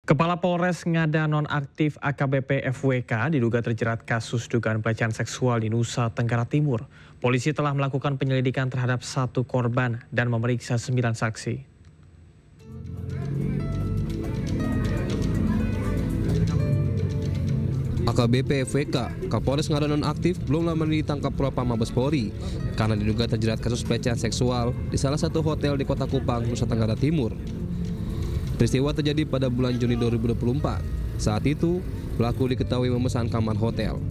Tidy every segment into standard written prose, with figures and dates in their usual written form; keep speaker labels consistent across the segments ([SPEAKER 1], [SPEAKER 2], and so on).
[SPEAKER 1] Kepala Polres Ngada Nonaktif AKBP FWK diduga terjerat kasus dugaan pelecehan seksual di Nusa Tenggara Timur. Polisi telah melakukan penyelidikan terhadap 1 korban dan memeriksa 9 saksi.
[SPEAKER 2] AKBP FWK, Kapolres Ngada Nonaktif belum lama ini ditangkap Propam Mabes Polri karena diduga terjerat kasus pelecehan seksual di salah satu hotel di Kota Kupang, Nusa Tenggara Timur. Peristiwa terjadi pada bulan Juni 2024. Saat itu, pelaku diketahui memesan kamar hotel.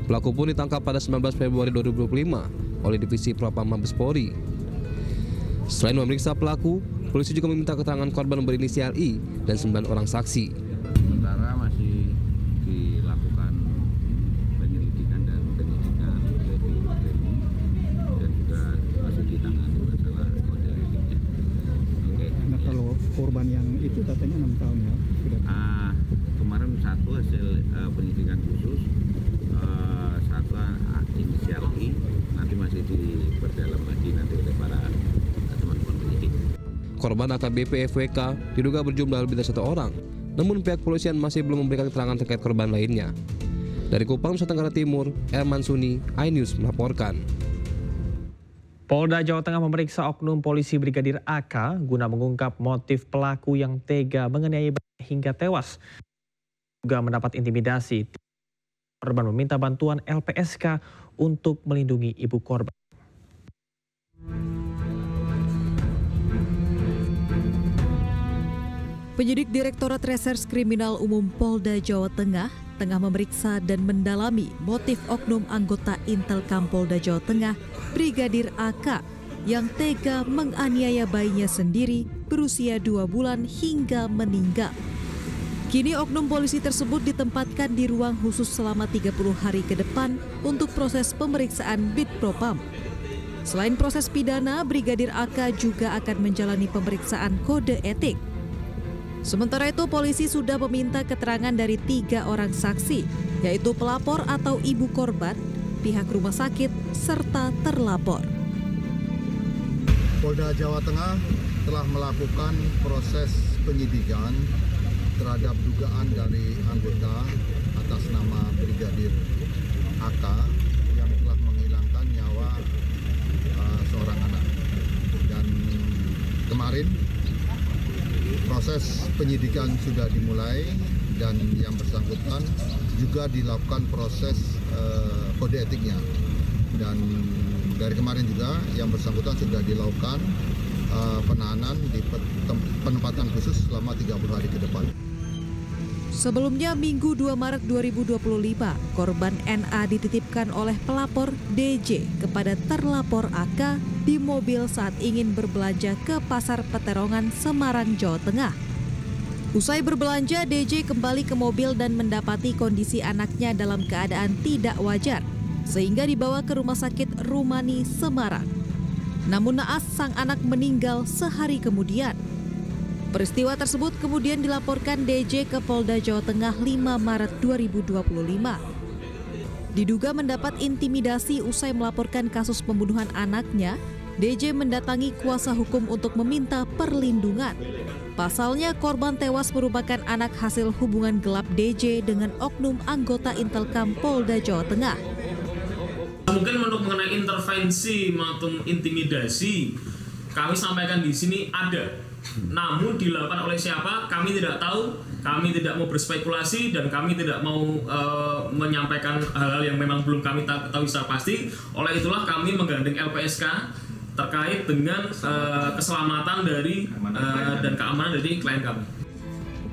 [SPEAKER 2] Pelaku pun ditangkap pada 19 Februari 2025 oleh Divisi Propam Mabes Polri. Selain memeriksa pelaku, polisi juga meminta keterangan korban berinisial I dan 9 orang saksi.
[SPEAKER 3] Sementara masih dilakukan penyelidikan dan penyidikan oleh BPOM dan juga masih ditangani masalah kode etiknya. Oke.
[SPEAKER 4] Nah, kalau korban yang itu katanya 6 tahun ya sudah.
[SPEAKER 3] Kemarin satu hasil penyidikan khusus, satu inisial I, nanti masih diperdalam lagi nanti oleh para teman-teman penyidik.
[SPEAKER 2] Korban AKBP FWK diduga berjumlah lebih dari 1 orang. Namun pihak kepolisian masih belum memberikan keterangan terkait korban lainnya. Dari Kupang, Nusa Tenggara Timur, Erman Suni, iNews melaporkan.
[SPEAKER 1] Polda Jawa Tengah memeriksa oknum polisi Brigadir AK guna mengungkap motif pelaku yang tega menganiaya hingga tewas. Juga mendapat intimidasi. Korban meminta bantuan LPSK untuk melindungi ibu korban.
[SPEAKER 5] Penyidik Direktorat Reserse Kriminal Umum Polda Jawa Tengah memeriksa dan mendalami motif oknum anggota Intelkam Polda Jawa Tengah, Brigadir AK, yang tega menganiaya bayinya sendiri berusia 2 bulan hingga meninggal. Kini oknum polisi tersebut ditempatkan di ruang khusus selama 30 hari ke depan untuk proses pemeriksaan Bitpropam. Selain proses pidana, Brigadir AK juga akan menjalani pemeriksaan kode etik. Sementara itu, polisi sudah meminta keterangan dari 3 orang saksi, yaitu pelapor atau ibu korban, pihak rumah sakit, serta terlapor.
[SPEAKER 6] Polda Jawa Tengah telah melakukan proses penyidikan terhadap dugaan dari anggota atas nama Brigadir AK yang telah menghilangkan nyawa seorang anak. Dan kemarin proses penyidikan sudah dimulai dan yang bersangkutan juga dilakukan proses kode etiknya. Dan dari kemarin juga yang bersangkutan sudah dilakukan penahanan di penempatan khusus selama 30 hari ke depan.
[SPEAKER 5] Sebelumnya Minggu 2 Maret 2025, korban NA dititipkan oleh pelapor DJ kepada terlapor AK di mobil saat ingin berbelanja ke Pasar Peterongan, Semarang, Jawa Tengah. Usai berbelanja, DJ kembali ke mobil dan mendapati kondisi anaknya dalam keadaan tidak wajar, sehingga dibawa ke Rumah Sakit Rumani, Semarang. Namun naas sang anak meninggal sehari kemudian. Peristiwa tersebut kemudian dilaporkan DJ ke Polda Jawa Tengah 5 Maret 2025. Diduga mendapat intimidasi usai melaporkan kasus pembunuhan anaknya, DJ mendatangi kuasa hukum untuk meminta perlindungan. Pasalnya korban tewas merupakan anak hasil hubungan gelap DJ dengan oknum anggota Intelkam Polda Jawa Tengah.
[SPEAKER 7] Mungkin untuk mengenai intervensi maupun intimidasi, kami sampaikan di sini ada. Namun dilakukan oleh siapa kami tidak tahu, kami tidak mau berspekulasi dan kami tidak mau menyampaikan hal-hal yang memang belum kami tahu secara pasti. Oleh itulah kami menggandeng LPSK terkait dengan keselamatan dari dan keamanan dari klien kami.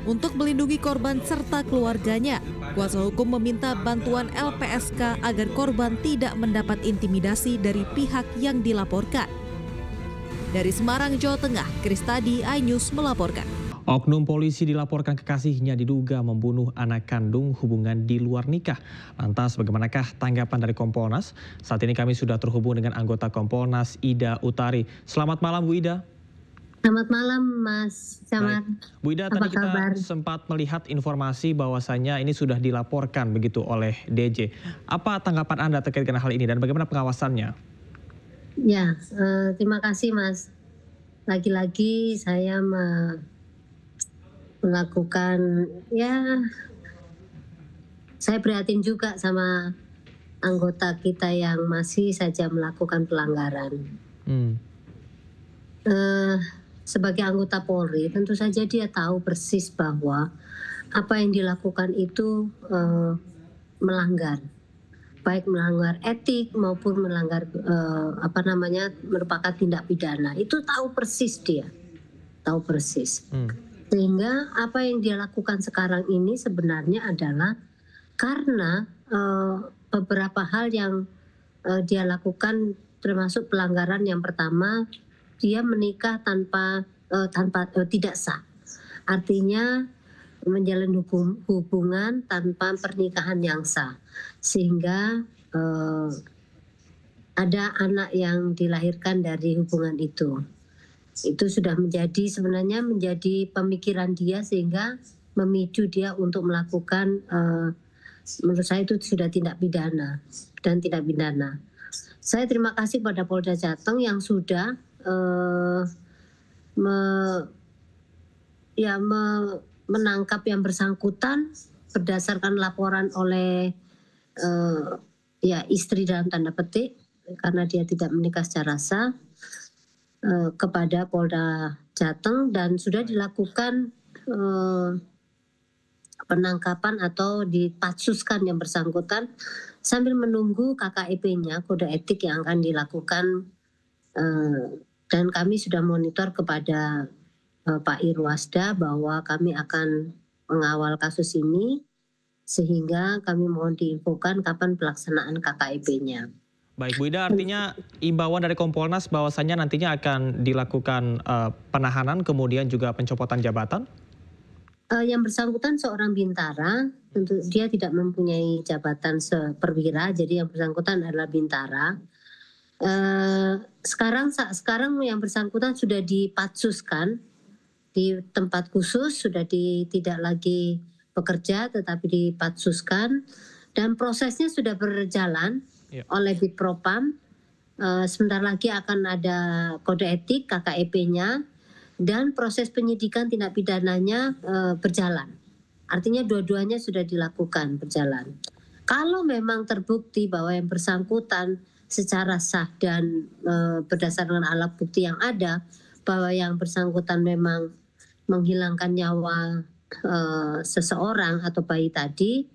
[SPEAKER 5] Untuk melindungi korban serta keluarganya, kuasa hukum meminta bantuan LPSK agar korban tidak mendapat intimidasi dari pihak yang dilaporkan. Dari Semarang, Jawa Tengah, Kristadi, iNews melaporkan.
[SPEAKER 1] Oknum polisi dilaporkan kekasihnya diduga membunuh anak kandung hubungan di luar nikah. Lantas bagaimanakah tanggapan dari Kompolnas? Saat ini kami sudah terhubung dengan anggota Kompolnas Ida Utari. Selamat malam Bu Ida.
[SPEAKER 8] Selamat malam Mas Samar.
[SPEAKER 1] Bu Ida, tadi kita sempat melihat informasi bahwasannya ini sudah dilaporkan begitu oleh DJ. Apa tanggapan Anda terkait dengan hal ini dan bagaimana pengawasannya?
[SPEAKER 8] Ya, terima kasih Mas. Lagi-lagi saya melakukan, ya saya prihatin juga sama anggota kita yang masih saja melakukan pelanggaran. Sebagai anggota Polri tentu saja dia tahu persis bahwa apa yang dilakukan itu melanggar, baik melanggar etik maupun melanggar merupakan tindak pidana. Itu tahu persis dia, tahu persis. Sehingga apa yang dia lakukan sekarang ini sebenarnya adalah karena beberapa hal yang dia lakukan, termasuk pelanggaran yang pertama, dia menikah tanpa tidak sah. Artinya menjalin hubungan tanpa pernikahan yang sah, sehingga ada anak yang dilahirkan dari hubungan itu. Itu sudah sebenarnya menjadi pemikiran dia, sehingga memicu dia untuk melakukan, menurut saya itu sudah tindak pidana dan tidak pidana. Saya terima kasih pada Polda Jateng yang sudah menangkap yang bersangkutan berdasarkan laporan oleh istri dalam tanda petik, karena dia tidak menikah secara sah, kepada Polda Jateng, dan sudah dilakukan penangkapan atau dipatsuskan yang bersangkutan sambil menunggu KKEP-nya, kode etik yang akan dilakukan, dan kami sudah monitor kepada Pak Irwasda bahwa kami akan mengawal kasus ini, sehingga kami mohon diinfokan kapan pelaksanaan KKEP-nya.
[SPEAKER 1] Baik Bu Ida, artinya imbauan dari Kompolnas bahwasannya nantinya akan dilakukan penahanan kemudian juga pencopotan jabatan?
[SPEAKER 8] Yang bersangkutan seorang bintara, tentu dia tidak mempunyai jabatan perwira, jadi yang bersangkutan adalah bintara. Sekarang yang bersangkutan sudah dipatsuskan di tempat khusus, sudah tidak lagi bekerja tetapi dipatsuskan, dan prosesnya sudah berjalan oleh Bitpropam. Sebentar lagi akan ada kode etik KKEP-nya, dan proses penyidikan tindak pidananya berjalan. Artinya dua-duanya sudah dilakukan, berjalan. Kalau memang terbukti bahwa yang bersangkutan secara sah dan berdasarkan alat bukti yang ada, bahwa yang bersangkutan memang menghilangkan nyawa seseorang atau bayi tadi,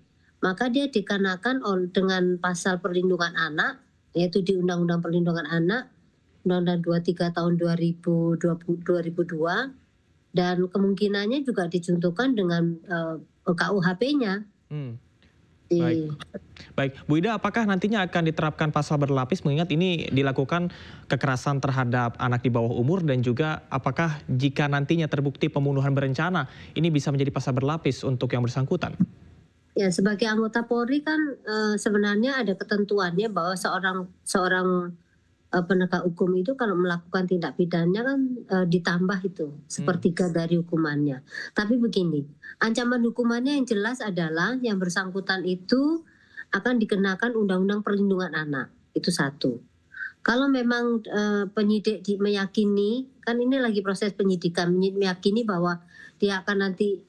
[SPEAKER 8] maka dia dikenakan dengan pasal perlindungan anak, yaitu di Undang-Undang Perlindungan Anak, Undang-Undang 23 tahun 2002, dan kemungkinannya juga dijuntukan dengan KUHP-nya.
[SPEAKER 1] Baik, Bu Ida, apakah nantinya akan diterapkan pasal berlapis, mengingat ini dilakukan kekerasan terhadap anak di bawah umur, dan juga apakah jika nantinya terbukti pembunuhan berencana, ini bisa menjadi pasal berlapis untuk yang bersangkutan?
[SPEAKER 8] Ya, sebagai anggota Polri kan sebenarnya ada ketentuannya bahwa seorang penegak hukum itu kalau melakukan tindak pidana kan ditambah itu sepertiga dari hukumannya. Tapi begini, ancaman hukumannya yang jelas adalah yang bersangkutan itu akan dikenakan Undang-Undang Perlindungan Anak, itu satu. Kalau memang penyidik meyakini, kan ini lagi proses penyidikan, meyakini bahwa dia akan nanti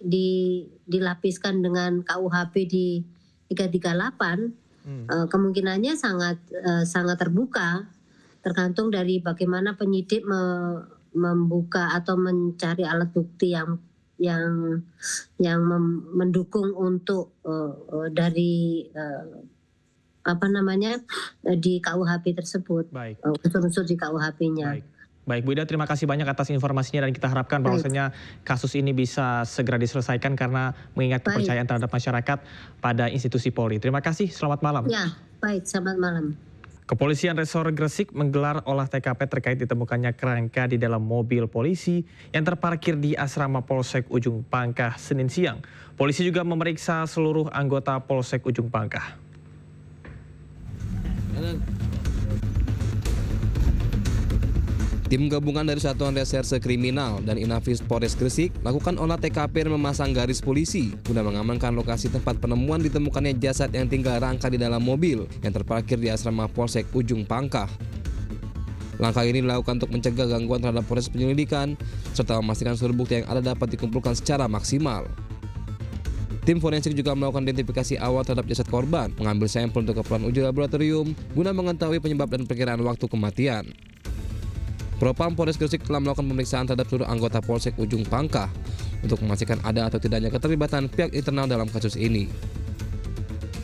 [SPEAKER 8] dilapiskan dengan KUHP di 338, kemungkinannya sangat terbuka, tergantung dari bagaimana penyidik membuka atau mencari alat bukti yang mendukung untuk dari di KUHP tersebut, unsur-unsur di KUHP-nya.
[SPEAKER 1] Baik, Bu Ida, terima kasih banyak atas informasinya, dan kita harapkan bahwasanya kasus ini bisa segera diselesaikan karena mengingat kepercayaan terhadap masyarakat pada institusi Polri. Terima kasih, selamat malam.
[SPEAKER 8] Ya, baik, selamat malam.
[SPEAKER 1] Kepolisian Resor Gresik menggelar olah TKP terkait ditemukannya kerangka di dalam mobil polisi yang terparkir di asrama Polsek Ujung Pangkah Senin siang. Polisi juga memeriksa seluruh anggota Polsek Ujung Pangkah.
[SPEAKER 2] Tim gabungan dari Satuan Reserse Kriminal dan Inafis Polres Gresik melakukan olah TKP dan memasang garis polisi guna mengamankan lokasi tempat penemuan ditemukannya jasad yang tinggal rangka di dalam mobil yang terparkir di asrama Polsek Ujung Pangkah. Langkah ini dilakukan untuk mencegah gangguan terhadap proses penyelidikan, serta memastikan seluruh bukti yang ada dapat dikumpulkan secara maksimal. Tim forensik juga melakukan identifikasi awal terhadap jasad korban, mengambil sampel untuk keperluan uji laboratorium, guna mengetahui penyebab dan perkiraan waktu kematian. Propam Polres Gresik telah melakukan pemeriksaan terhadap seluruh anggota Polsek Ujung Pangkah untuk memastikan ada atau tidaknya keterlibatan pihak internal dalam kasus ini.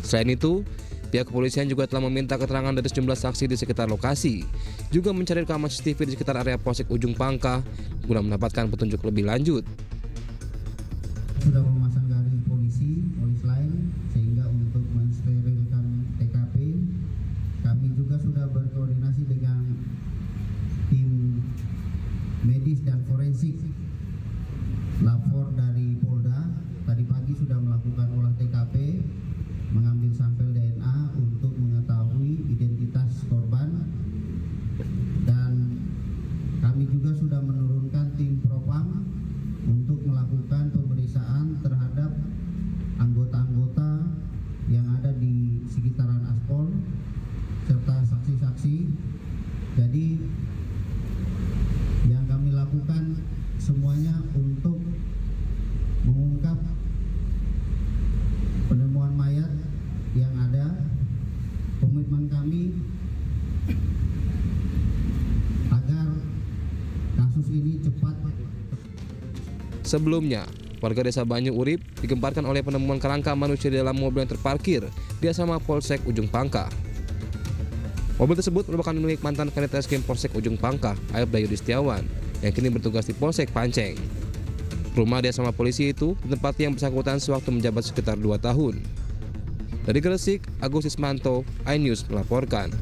[SPEAKER 2] Selain itu, pihak kepolisian juga telah meminta keterangan dari sejumlah saksi di sekitar lokasi, juga mencari rekaman CCTV di sekitar area Polsek Ujung Pangkah guna mendapatkan petunjuk lebih lanjut.
[SPEAKER 9] Sudah memasang garis polisi lain sehingga untuk mensterilkan TKP, kami juga sudah berkoordinasi dengan tim medis dan forensik lapor dari Polda. Tadi pagi sudah melakukan olah TKP, mengambil sampel DNA untuk mengetahui identitas korban, dan kami juga sudah menurunkan tim Propam untuk melakukan pemeriksaan terhadap anggota-anggota yang ada di sekitaran Aspol serta saksi-saksi. Jadi yang kami lakukan semuanya untuk mengungkap penemuan mayat yang ada. Komitmen kami agar kasus ini cepat.
[SPEAKER 2] Sebelumnya, warga desa Banyu Urip digemparkan oleh penemuan kerangka manusia di dalam mobil yang terparkir di asrama Polsek Ujung Pangkah. Mobil tersebut merupakan milik mantan Kanit Reskrim Polsek Ujung Pangkah, Aibda Yudi Setiawan, yang kini bertugas di Polsek Panceng. Rumah di asrama polisi itu ditempati yang bersangkutan sewaktu menjabat sekitar 2 tahun. Dari Gresik, Agus Ismanto, iNews melaporkan.